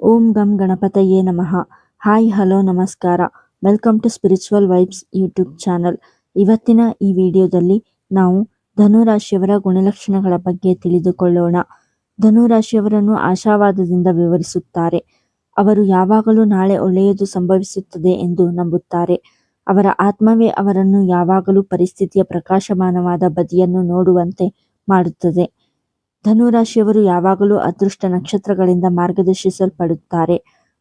ಓಂ ಗಂ ಗಣಪತಯೇ ನಮಃ. ಹಾಯ್ ಹಲೋ ನಮಸ್ಕಾರ. Welcome to spiritual vibes YouTube channel. ಇವತ್ತಿನ ಈ ವಿಡಿಯೋದಲ್ಲಿ ನಾವು ಧನುರಾಶಿಯವರ ಗುಣಲಕ್ಷಣಗಳ ಬಗ್ಗೆ ತಿಳಿದುಕೊಳ್ಳೋಣ. ಧನುರಾಶಿಯವರನ್ನು ಆಶಾವಾದದಿಂದ ವಿವರಿಸುತ್ತಾರೆ. ಅವರು ಯಾವಾಗಲೂ ನಾಳೆ ಒಳ್ಳೆಯದು ಸಂಭವಿಸುತ್ತದೆ ಎಂದು ನಂಬುತ್ತಾರೆ. ಅವರ ಆತ್ಮವೇ ಅವರನ್ನು ಯಾವಾಗಲೂ ಪರಿಸ್ಥಿತಿಯ ಪ್ರಕಾಶಮಾನವಾದ ಬದಿಯನ್ನು ನೋಡುವಂತೆ ಮಾಡುತ್ತದೆ. ಧನುರಾಶಿಯವರು ಯಾವಾಗಲೂ ಅದೃಷ್ಟ ನಕ್ಷತ್ರಗಳಿಂದ ಮಾರ್ಗದರ್ಶಿಸಲ್ಪಡುತ್ತಾರೆ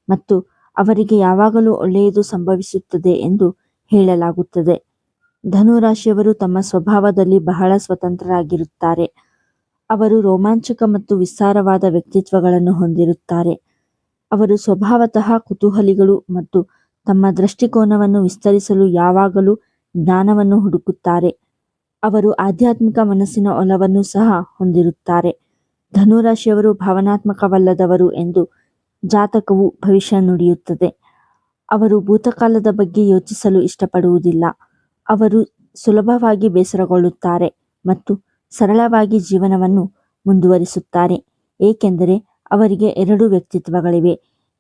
ಮತ್ತು ಅವರಿಗೆ ಯಾವಾಗಲೂ ಒಳ್ಳೆಯದು ಸಂಭವಿಸುತ್ತದೆ ಎಂದು ಹೇಳಲಾಗುತ್ತದೆ. ಧನುರಾಶಿಯವರು ತಮ್ಮ ಸ್ವಭಾವದಲ್ಲಿ ಬಹಳ ಸ್ವತಂತ್ರರಾಗಿರುತ್ತಾರೆ. ಅವರು ರೋಮಾಂಚಕ ಮತ್ತು ವಿಸ್ತಾರವಾದ ವ್ಯಕ್ತಿತ್ವಗಳನ್ನು ಹೊಂದಿರುತ್ತಾರೆ. ಅವರು ಸ್ವಭಾವತಃ ಕುತೂಹಲಿಗಳು ಮತ್ತು ತಮ್ಮ ದೃಷ್ಟಿಕೋನವನ್ನು ವಿಸ್ತರಿಸಲು ಯಾವಾಗಲೂ ಜ್ಞಾನವನ್ನು ಹುಡುಕುತ್ತಾರೆ. ಅವರು ಆಧ್ಯಾತ್ಮಿಕ ಮನಸ್ಸಿನ ಒಲವನ್ನು ಸಹ ಹೊಂದಿರುತ್ತಾರೆ. ಧನುರಾಶಿಯವರು ಭಾವನಾತ್ಮಕವಲ್ಲದವರು ಎಂದು ಜಾತಕವು ಭವಿಷ್ಯ ನುಡಿಯುತ್ತದೆ. ಅವರು ಭೂತಕಾಲದ ಬಗ್ಗೆ ಯೋಚಿಸಲು ಇಷ್ಟಪಡುವುದಿಲ್ಲ. ಅವರು ಸುಲಭವಾಗಿ ಬೇಸರಗೊಳ್ಳುತ್ತಾರೆ ಮತ್ತು ಸರಳವಾಗಿ ಜೀವನವನ್ನು ಮುಂದುವರಿಸುತ್ತಾರೆ, ಏಕೆಂದರೆ ಅವರಿಗೆ ಎರಡು ವ್ಯಕ್ತಿತ್ವಗಳಿವೆ.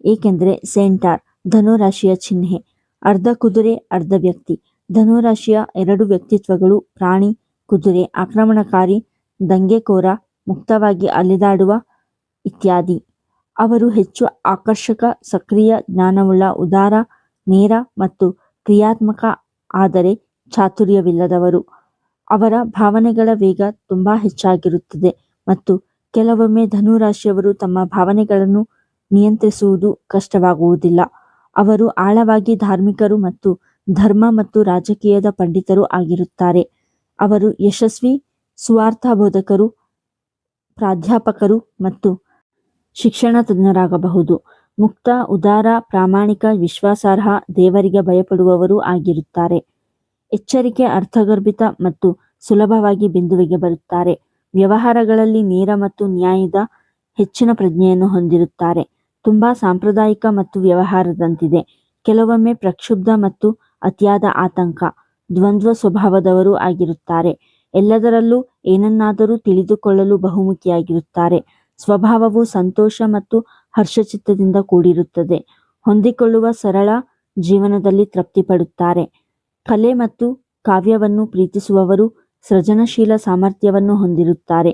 ಏಕೆಂದರೆ ಸೆಂಟಾರ್ ಧನುರಾಶಿಯ ಚಿಹ್ನೆ, ಅರ್ಧ ಕುದುರೆ ಅರ್ಧ ವ್ಯಕ್ತಿ. ಧನುರಾಶಿಯ ಎರಡು ವ್ಯಕ್ತಿತ್ವಗಳು ಪ್ರಾಣಿ, ಕುದುರೆ, ಆಕ್ರಮಣಕಾರಿ, ದಂಗೆಕೋರ, ಮುಕ್ತವಾಗಿ ಅಲೆದಾಡುವ ಇತ್ಯಾದಿ. ಅವರು ಹೆಚ್ಚು ಆಕರ್ಷಕ, ಸಕ್ರಿಯ, ಜ್ಞಾನವುಳ್ಳ, ಉದಾರ, ನೇರ ಮತ್ತು ಕ್ರಿಯಾತ್ಮಕ, ಆದರೆ ಚಾತುರ್ಯವಿಲ್ಲದವರು. ಅವರ ಭಾವನೆಗಳ ವೇಗ ತುಂಬಾ ಹೆಚ್ಚಾಗಿರುತ್ತದೆ ಮತ್ತು ಕೆಲವೊಮ್ಮೆ ಧನುರಾಶಿಯವರು ತಮ್ಮ ಭಾವನೆಗಳನ್ನು ನಿಯಂತ್ರಿಸುವುದು ಕಷ್ಟವಾಗುವುದಿಲ್ಲ. ಅವರು ಆಳವಾಗಿ ಧಾರ್ಮಿಕರು ಮತ್ತು ಧರ್ಮ ಮತ್ತು ರಾಜಕೀಯದ ಪಂಡಿತರು ಆಗಿರುತ್ತಾರೆ. ಅವರು ಯಶಸ್ವಿ ಸುವಾರ್ಥ ಬೋಧಕರು, ಪ್ರಾಧ್ಯಾಪಕರು ಮತ್ತು ಶಿಕ್ಷಣ ತಜ್ಞರಾಗಬಹುದು. ಮುಕ್ತ, ಉದಾರ, ಪ್ರಾಮಾಣಿಕ, ವಿಶ್ವಾಸಾರ್ಹ, ದೇವರಿಗೆ ಭಯಪಡುವವರು ಆಗಿರುತ್ತಾರೆ. ಎಚ್ಚರಿಕೆ, ಅರ್ಥಗರ್ಭಿತ ಮತ್ತು ಸುಲಭವಾಗಿ ಬಿಂದುವಿಗೆ ಬರುತ್ತಾರೆ. ವ್ಯವಹಾರಗಳಲ್ಲಿ ನೇರ ಮತ್ತು ನ್ಯಾಯದ ಹೆಚ್ಚಿನ ಪ್ರಜ್ಞೆಯನ್ನು ಹೊಂದಿರುತ್ತಾರೆ. ತುಂಬಾ ಸಾಂಪ್ರದಾಯಿಕ ಮತ್ತು ವ್ಯವಹಾರದಂತಿದೆ. ಕೆಲವೊಮ್ಮೆ ಪ್ರಕ್ಷುಬ್ಧ ಮತ್ತು ಅತಿಯಾದ ಆತಂಕ, ದ್ವಂದ್ವ ಸ್ವಭಾವದವರು ಆಗಿರುತ್ತಾರೆ. ಎಲ್ಲದರಲ್ಲೂ ಏನನ್ನಾದರೂ ತಿಳಿದುಕೊಳ್ಳಲು ಬಹುಮುಖಿಯಾಗಿರುತ್ತಾರೆ. ಸ್ವಭಾವವು ಸಂತೋಷ ಮತ್ತು ಹರ್ಷಚಿತ್ತದಿಂದ ಕೂಡಿರುತ್ತದೆ. ಹೊಂದಿಕೊಳ್ಳುವ ಸರಳ ಜೀವನದಲ್ಲಿ ತೃಪ್ತಿಪಡುತ್ತಾರೆ. ಕಲೆ ಮತ್ತು ಕಾವ್ಯವನ್ನು ಪ್ರೀತಿಸುವವರು, ಸೃಜನಶೀಲ ಸಾಮರ್ಥ್ಯವನ್ನು ಹೊಂದಿರುತ್ತಾರೆ.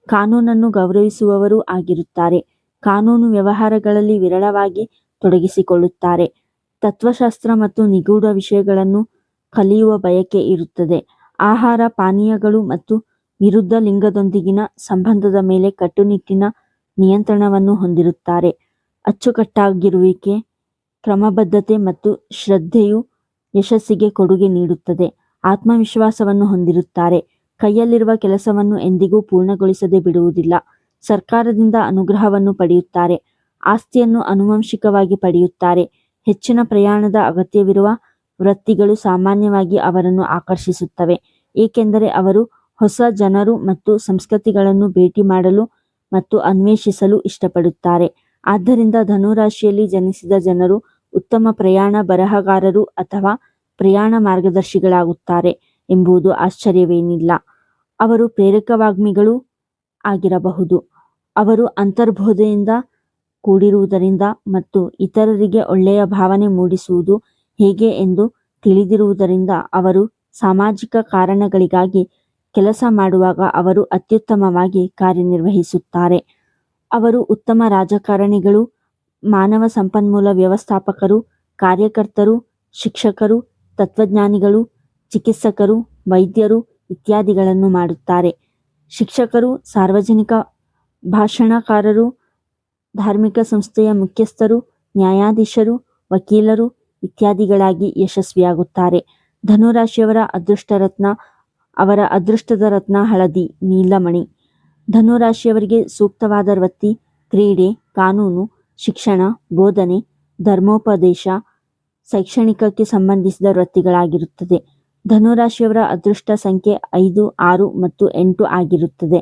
ಕಾನೂನನ್ನು ಗೌರವಿಸುವವರು ಆಗಿರುತ್ತಾರೆ. ಕಾನೂನು ವ್ಯವಹಾರಗಳಲ್ಲಿ ವಿರಳವಾಗಿ ತೊಡಗಿಸಿಕೊಳ್ಳುತ್ತಾರೆ. ತತ್ವಶಾಸ್ತ್ರ ಮತ್ತು ನಿಗೂಢ ವಿಷಯಗಳನ್ನು ಕಲಿಯುವ ಬಯಕೆ ಇರುತ್ತದೆ. ಆಹಾರ ಪಾನೀಯಗಳು ಮತ್ತು ವಿರುದ್ಧ ಲಿಂಗದೊಂದಿಗಿನ ಸಂಬಂಧದ ಮೇಲೆ ಕಟ್ಟುನಿಟ್ಟಿನ ನಿಯಂತ್ರಣವನ್ನು ಹೊಂದಿರುತ್ತಾರೆ. ಅಚ್ಚುಕಟ್ಟಾಗಿರುವಿಕೆ, ಕ್ರಮಬದ್ಧತೆ ಮತ್ತು ಶ್ರದ್ಧೆಯು ಯಶಸ್ಸಿಗೆ ಕೊಡುಗೆ ನೀಡುತ್ತದೆ. ಆತ್ಮವಿಶ್ವಾಸವನ್ನು ಹೊಂದಿರುತ್ತಾರೆ. ಕೈಯಲ್ಲಿರುವ ಕೆಲಸವನ್ನು ಎಂದಿಗೂ ಪೂರ್ಣಗೊಳಿಸದೆ ಬಿಡುವುದಿಲ್ಲ. ಸರ್ಕಾರದಿಂದ ಅನುಗ್ರಹವನ್ನು ಪಡೆಯುತ್ತಾರೆ. ಆಸ್ತಿಯನ್ನು ಆನುವಂಶಿಕವಾಗಿ ಪಡೆಯುತ್ತಾರೆ. ಹೆಚ್ಚಿನ ಪ್ರಯಾಣದ ಅಗತ್ಯವಿರುವ ವೃತ್ತಿಗಳು ಸಾಮಾನ್ಯವಾಗಿ ಅವರನ್ನು ಆಕರ್ಷಿಸುತ್ತವೆ, ಏಕೆಂದರೆ ಅವರು ಹೊಸ ಜನರು ಮತ್ತು ಸಂಸ್ಕೃತಿಗಳನ್ನು ಭೇಟಿ ಮಾಡಲು ಮತ್ತು ಅನ್ವೇಷಿಸಲು ಇಷ್ಟಪಡುತ್ತಾರೆ. ಆದ್ದರಿಂದ ಧನುರಾಶಿಯಲ್ಲಿ ಜನಿಸಿದ ಜನರು ಉತ್ತಮ ಪ್ರಯಾಣ ಬರಹಗಾರರು ಅಥವಾ ಪ್ರಯಾಣ ಮಾರ್ಗದರ್ಶಿಗಳಾಗುತ್ತಾರೆ ಎಂಬುದು ಆಶ್ಚರ್ಯವೇನಿಲ್ಲ. ಅವರು ಪ್ರೇರಕವಾಗ್ಮಿಗಳೂ ಆಗಿರಬಹುದು. ಅವರು ಅಂತರ್ಬೋಧೆಯಿಂದ ಕೂಡಿರುವುದರಿಂದ ಮತ್ತು ಇತರರಿಗೆ ಒಳ್ಳೆಯ ಭಾವನೆ ಮೂಡಿಸುವುದು ಹೇಗೆ ಎಂದು ತಿಳಿದಿರುವುದರಿಂದ ಅವರು ಸಾಮಾಜಿಕ ಕಾರಣಗಳಿಗಾಗಿ ಕೆಲಸ ಮಾಡುವಾಗ ಅವರು ಅತ್ಯುತ್ತಮವಾಗಿ ಕಾರ್ಯನಿರ್ವಹಿಸುತ್ತಾರೆ. ಅವರು ಉತ್ತಮ ರಾಜಕಾರಣಿಗಳು, ಮಾನವ ಸಂಪನ್ಮೂಲ ವ್ಯವಸ್ಥಾಪಕರು, ಕಾರ್ಯಕರ್ತರು, ಶಿಕ್ಷಕರು, ತತ್ವಜ್ಞಾನಿಗಳು, ಚಿಕಿತ್ಸಕರು, ವೈದ್ಯರು ಇತ್ಯಾದಿಗಳನ್ನು ಮಾಡುತ್ತಾರೆ. ಶಿಕ್ಷಕರು, ಸಾರ್ವಜನಿಕ ಭಾಷಣಕಾರರು, ಧಾರ್ಮಿಕ ಸಂಸ್ಥೆಯ ಮುಖ್ಯಸ್ಥರು, ನ್ಯಾಯಾಧೀಶರು, ವಕೀಲರು ಇತ್ಯಾದಿಗಳಾಗಿ ಯಶಸ್ವಿಯಾಗುತ್ತಾರೆ. ಧನುರಾಶಿಯವರ ಅದೃಷ್ಟ ರತ್ನ, ಅವರ ಅದೃಷ್ಟದ ರತ್ನ ಹಳದಿ ನೀಲಮಣಿ. ಧನುರಾಶಿಯವರಿಗೆ ಸೂಕ್ತವಾದ ವೃತ್ತಿ ಕ್ರೀಡೆ, ಕಾನೂನು, ಶಿಕ್ಷಣ, ಬೋಧನೆ, ಧರ್ಮೋಪದೇಶ, ಶೈಕ್ಷಣಿಕಕ್ಕೆ ಸಂಬಂಧಿಸಿದ ವೃತ್ತಿಗಳಾಗಿರುತ್ತದೆ. ಧನುರಾಶಿಯವರ ಅದೃಷ್ಟ ಸಂಖ್ಯೆ 5, 6 ಮತ್ತು 8 ಆಗಿರುತ್ತದೆ.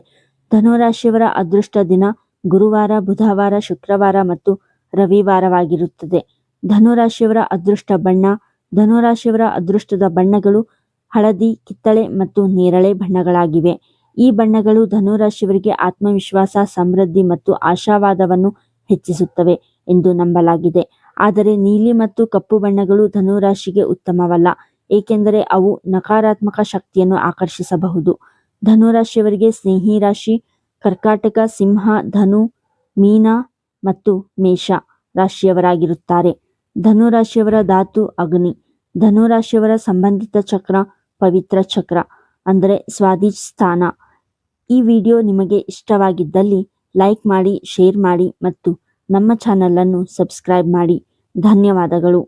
ಧನುರಾಶಿಯವರ ಅದೃಷ್ಟ ದಿನ ಗುರುವಾರ, ಬುಧವಾರ, ಶುಕ್ರವಾರ ಮತ್ತು ರವಿವಾರವಾಗಿರುತ್ತದೆ. ಧನುರಾಶಿಯವರ ಅದೃಷ್ಟ ಬಣ್ಣ, ಧನುರಾಶಿಯವರ ಅದೃಷ್ಟದ ಬಣ್ಣಗಳು ಹಳದಿ, ಕಿತ್ತಳೆ ಮತ್ತು ನೇರಳೆ ಬಣ್ಣಗಳಾಗಿವೆ. ಈ ಬಣ್ಣಗಳು ಧನುರಾಶಿಯವರಿಗೆ ಆತ್ಮವಿಶ್ವಾಸ, ಸಮೃದ್ಧಿ ಮತ್ತು ಆಶಾವಾದವನ್ನು ಹೆಚ್ಚಿಸುತ್ತವೆ. ಎಂದು ನಂಬಲಾಗಿದೆ. ಆದರೆ ನೀಲಿ ಮತ್ತು ಕಪ್ಪು ಬಣ್ಣಗಳು ಧನು ರಾಶಿಗೆ ಉತ್ತಮವಲ್ಲ, ಏಕೆಂದರೆ ಅವು ನಕಾರಾತ್ಮಕ ಶಕ್ತಿಯನ್ನು ಆಕರ್ಷಿಸಬಹುದು. ಧನು ರಾಶಿಯವರಿಗೆ ಸ್ನೇಹಿ ರಾಶಿ ಕರ್ಕಾಟಕ, ಸಿಂಹ, ಧನು, ಮೀನ ಮತ್ತು ಮೇಷ ರಾಶಿಯವರಾಗಿರುತ್ತಾರೆ. ಧನು ರಾಶಿಯವರ ಧಾತು ಅಗ್ನಿ. ಧನು ರಾಶಿಯವರ ಸಂಬಂಧಿತ ಚಕ್ರ ಪವಿತ್ರ ಚಕ್ರ ಅಂದರೆ ಸ್ವಾಧಿಷ್ಠಾನ. ಈ ವಿಡಿಯೋ ನಿಮಗೆ ಇಷ್ಟವಾಗಿದ್ದಲ್ಲಿ ಲೈಕ್ ಮಾಡಿ, ಶೇರ್ ಮಾಡಿ ಮತ್ತು ನಮ್ಮ ಚಾನಲನ್ನು ಸಬ್ಸ್ಕ್ರೈಬ್ ಮಾಡಿ. ಧನ್ಯವಾದಗಳು.